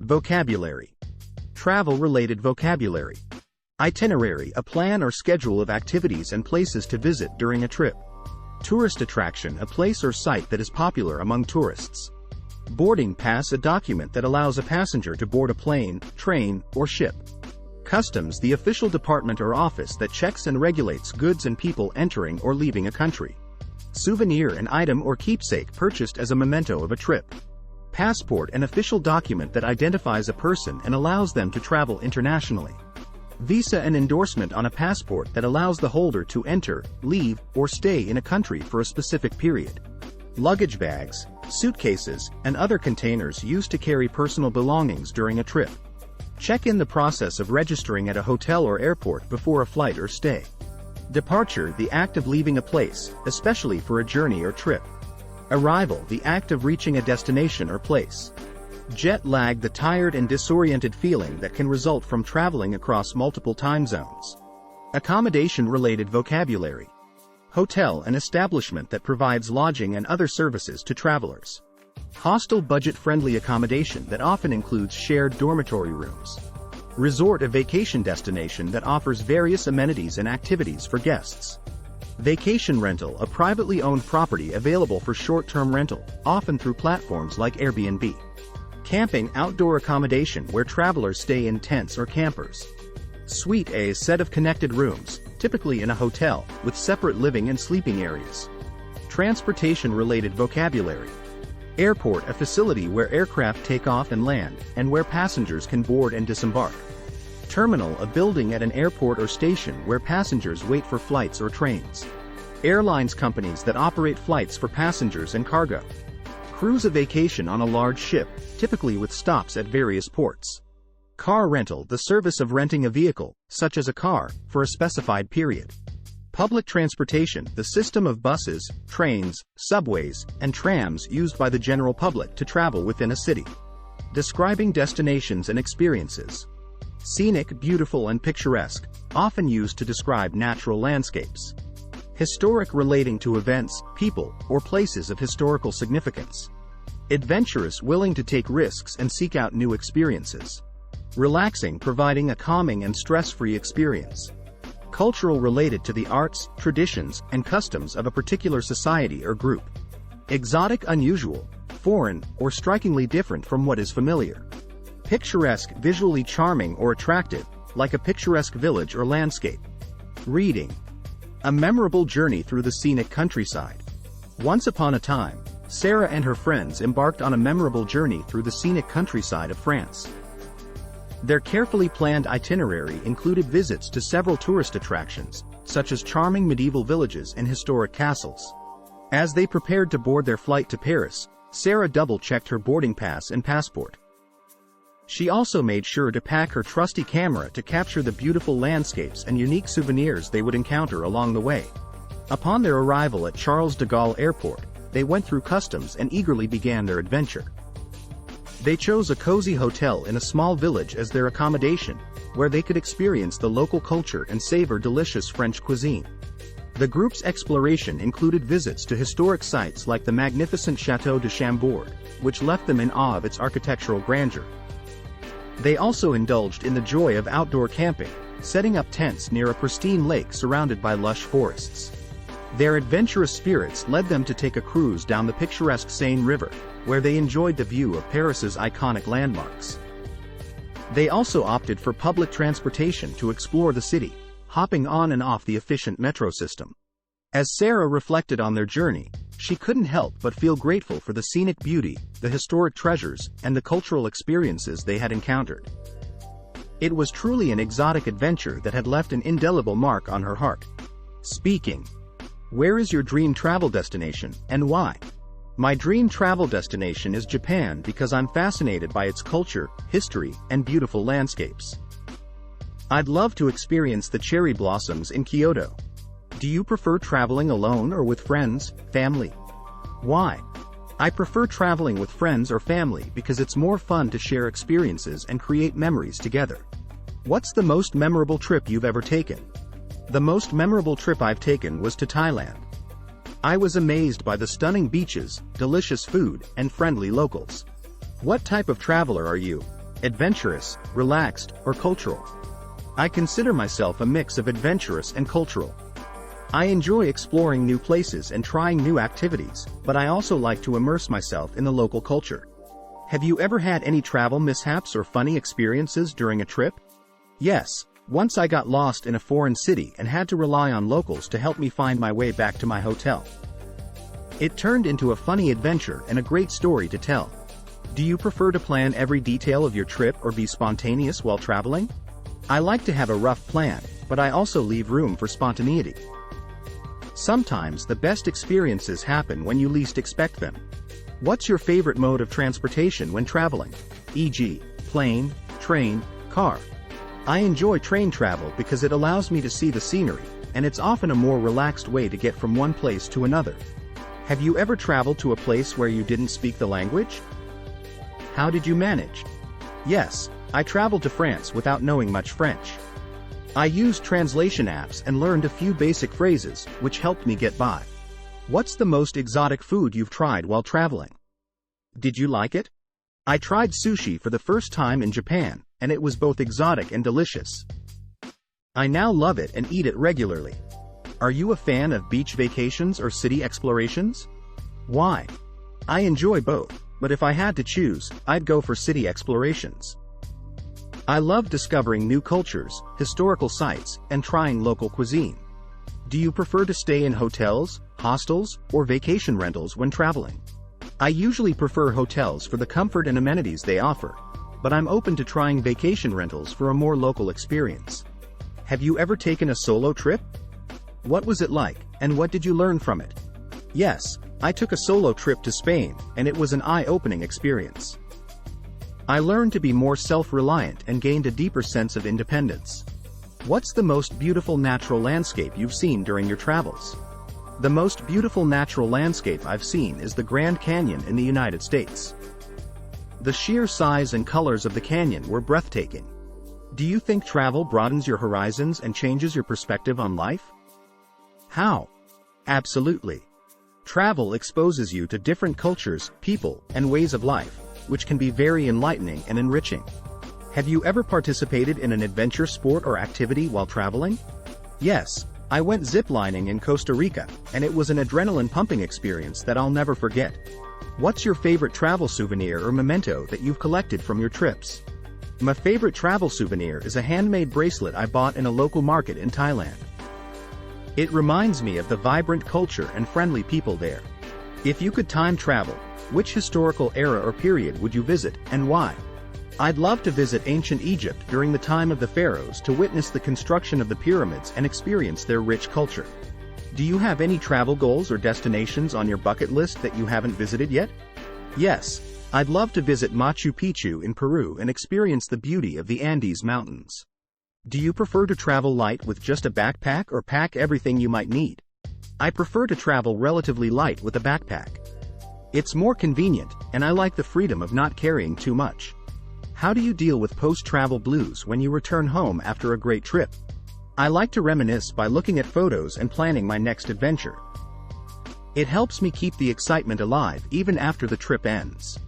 Vocabulary. Travel-related vocabulary. Itinerary, a plan or schedule of activities and places to visit during a trip. Tourist attraction, a place or site that is popular among tourists. Boarding pass, a document that allows a passenger to board a plane, train, or ship. Customs, the official department or office that checks and regulates goods and people entering or leaving a country. Souvenir, an item or keepsake purchased as a memento of a trip. Passport, an official document that identifies a person and allows them to travel internationally. Visa, an endorsement on a passport that allows the holder to enter, leave, or stay in a country for a specific period. Luggage bags, suitcases, and other containers used to carry personal belongings during a trip. Check-in, the process of registering at a hotel or airport before a flight or stay. Departure, the act of leaving a place, especially for a journey or trip. Arrival, the act of reaching a destination or place. Jet lag, the tired and disoriented feeling that can result from traveling across multiple time zones. Accommodation-related vocabulary. Hotel, an establishment that provides lodging and other services to travelers. Hostel, budget-friendly accommodation that often includes shared dormitory rooms. Resort, a vacation destination that offers various amenities and activities for guests. Vacation rental, a privately owned property available for short-term rental, often through platforms like Airbnb. Camping, outdoor accommodation where travelers stay in tents or campers. Suite, a set of connected rooms, typically in a hotel, with separate living and sleeping areas. Transportation-related vocabulary. Airport, a facility where aircraft take off and land, and where passengers can board and disembark. Terminal, a building at an airport or station where passengers wait for flights or trains. Airlines, companies that operate flights for passengers and cargo. Cruise, a vacation on a large ship, typically with stops at various ports. Car rental, the service of renting a vehicle, such as a car, for a specified period. Public transportation, the system of buses, trains, subways, and trams used by the general public to travel within a city. Describing destinations and experiences. Scenic, beautiful and picturesque, often used to describe natural landscapes. Historic, relating to events, people, or places of historical significance. Adventurous, willing to take risks and seek out new experiences. Relaxing, providing a calming and stress-free experience. Cultural, related to the arts, traditions, and customs of a particular society or group. Exotic, unusual, foreign, or strikingly different from what is familiar. Picturesque, visually charming or attractive, like a picturesque village or landscape. Reading. A memorable journey through the scenic countryside. Once upon a time, Sarah and her friends embarked on a memorable journey through the scenic countryside of France. Their carefully planned itinerary included visits to several tourist attractions, such as charming medieval villages and historic castles. As they prepared to board their flight to Paris, Sarah double-checked her boarding pass and passport. She also made sure to pack her trusty camera to capture the beautiful landscapes and unique souvenirs they would encounter along the way. Upon their arrival at Charles de Gaulle Airport, they went through customs and eagerly began their adventure. They chose a cozy hotel in a small village as their accommodation, where they could experience the local culture and savor delicious French cuisine. The group's exploration included visits to historic sites like the magnificent Château de Chambord, which left them in awe of its architectural grandeur. They also indulged in the joy of outdoor camping, setting up tents near a pristine lake surrounded by lush forests. Their adventurous spirits led them to take a cruise down the picturesque Seine River, where they enjoyed the view of Paris's iconic landmarks. They also opted for public transportation to explore the city, hopping on and off the efficient metro system. As Sarah reflected on their journey, she couldn't help but feel grateful for the scenic beauty, the historic treasures, and the cultural experiences they had encountered. It was truly an exotic adventure that had left an indelible mark on her heart. Speaking. Where is your dream travel destination, and why? My dream travel destination is Japan because I'm fascinated by its culture, history, and beautiful landscapes. I'd love to experience the cherry blossoms in Kyoto. Do you prefer traveling alone or with friends, family? Why? I prefer traveling with friends or family because it's more fun to share experiences and create memories together. What's the most memorable trip you've ever taken? The most memorable trip I've taken was to Thailand. I was amazed by the stunning beaches, delicious food, and friendly locals. What type of traveler are you? adventurous, relaxed, or cultural? I consider myself a mix of adventurous and cultural. I enjoy exploring new places and trying new activities, but I also like to immerse myself in the local culture. Have you ever had any travel mishaps or funny experiences during a trip? Yes, once I got lost in a foreign city and had to rely on locals to help me find my way back to my hotel. It turned into a funny adventure and a great story to tell. Do you prefer to plan every detail of your trip or be spontaneous while traveling? I like to have a rough plan, but I also leave room for spontaneity. Sometimes the best experiences happen when you least expect them. What's your favorite mode of transportation when traveling? E.g., plane, train, car. I enjoy train travel because it allows me to see the scenery, and it's often a more relaxed way to get from one place to another. Have you ever traveled to a place where you didn't speak the language? How did you manage? Yes, I traveled to France without knowing much French. I used translation apps and learned a few basic phrases, which helped me get by. What's the most exotic food you've tried while traveling? Did you like it? I tried sushi for the first time in Japan, and it was both exotic and delicious. I now love it and eat it regularly. Are you a fan of beach vacations or city explorations? Why? I enjoy both, but if I had to choose, I'd go for city explorations. I love discovering new cultures, historical sites, and trying local cuisine. Do you prefer to stay in hotels, hostels, or vacation rentals when traveling? I usually prefer hotels for the comfort and amenities they offer, but I'm open to trying vacation rentals for a more local experience. Have you ever taken a solo trip? What was it like, and what did you learn from it? Yes, I took a solo trip to Spain, and it was an eye-opening experience. I learned to be more self-reliant and gained a deeper sense of independence. What's the most beautiful natural landscape you've seen during your travels? The most beautiful natural landscape I've seen is the Grand Canyon in the United States. The sheer size and colors of the canyon were breathtaking. Do you think travel broadens your horizons and changes your perspective on life? How? Absolutely. Travel exposes you to different cultures, people, and ways of life, which can be very enlightening and enriching. Have you ever participated in an adventure sport or activity while traveling? Yes, I went ziplining in Costa Rica, and it was an adrenaline-pumping experience that I'll never forget. What's your favorite travel souvenir or memento that you've collected from your trips? My favorite travel souvenir is a handmade bracelet I bought in a local market in Thailand. It reminds me of the vibrant culture and friendly people there. If you could time travel, which historical era or period would you visit, and why? I'd love to visit ancient Egypt during the time of the pharaohs to witness the construction of the pyramids and experience their rich culture. Do you have any travel goals or destinations on your bucket list that you haven't visited yet? Yes, I'd love to visit Machu Picchu in Peru and experience the beauty of the Andes Mountains. Do you prefer to travel light with just a backpack or pack everything you might need? I prefer to travel relatively light with a backpack. It's more convenient, and I like the freedom of not carrying too much. How do you deal with post-travel blues when you return home after a great trip? I like to reminisce by looking at photos and planning my next adventure. It helps me keep the excitement alive even after the trip ends.